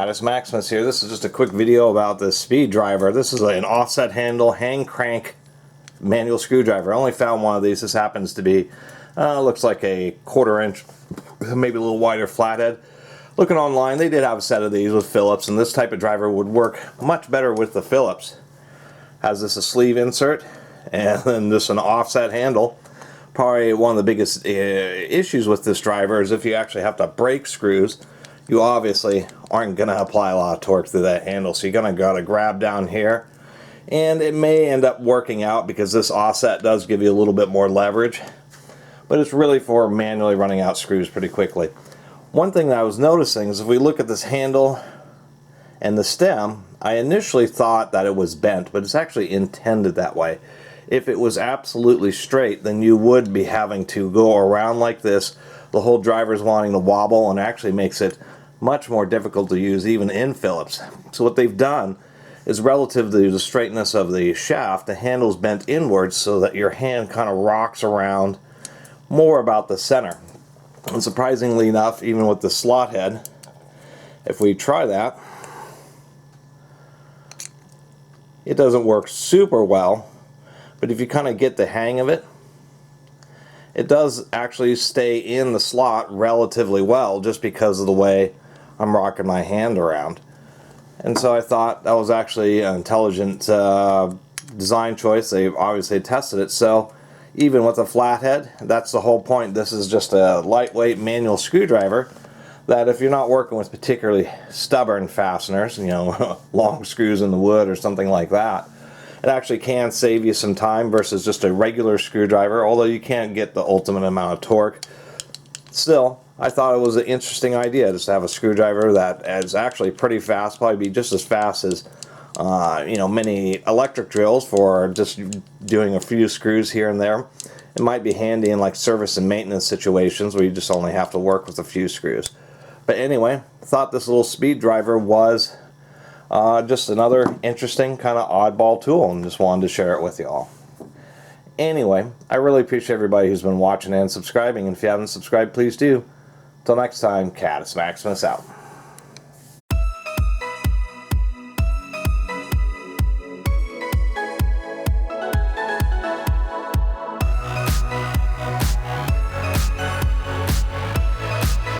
Catus, Maximus here. This is just a quick video about the Speedriver. This is an offset handle, hand crank manual screwdriver. I only found one of these. This happens to be, looks like a 1/4 inch, maybe a little wider flathead. Looking online, they did have a set of these with Phillips, and this type of driver would work much better with the Phillips. Has this a sleeve insert, and then this an offset handle. Probably one of the biggest issues with this driver is if you actually have to break screws, you obviously aren't going to apply a lot of torque through that handle, so you're going to gotta grab down here, and it may end up working out because this offset does give you a little bit more leverage, but it's really for manually running out screws pretty quickly. One thing that I was noticing is if we look at this handle and the stem, I initially thought that it was bent, but it's actually intended that way. If it was absolutely straight, then you would be having to go around like this. The whole driver's wanting to wobble, and actually makes it much more difficult to use even in Phillips. So what they've done is, relative to the straightness of the shaft, the handle's bent inwards so that your hand kind of rocks around more about the center. And surprisingly enough, even with the slot head, if we try that, it doesn't work super well, but if you kind of get the hang of it, it does actually stay in the slot relatively well, just because of the way I'm rocking my hand around. And so I thought that was actually an intelligent design choice. They obviously tested it. So even with a flathead, that's the whole point. This is just a lightweight manual screwdriver that, if you're not working with particularly stubborn fasteners, you know, long screws in the wood or something like that, it actually can save you some time versus just a regular screwdriver, although you can't get the ultimate amount of torque. Still, I thought it was an interesting idea just to have a screwdriver that is actually pretty fast, probably be just as fast as you know, many electric drills for just doing a few screws here and there. It might be handy in like service and maintenance situations where you just only have to work with a few screws. But anyway, thought this little Speedriver was just another interesting kind of oddball tool, and just wanted to share it with you all. Anyway, I really appreciate everybody who's been watching and subscribing, and if you haven't subscribed, please do. Till next time, Catus Maximus out.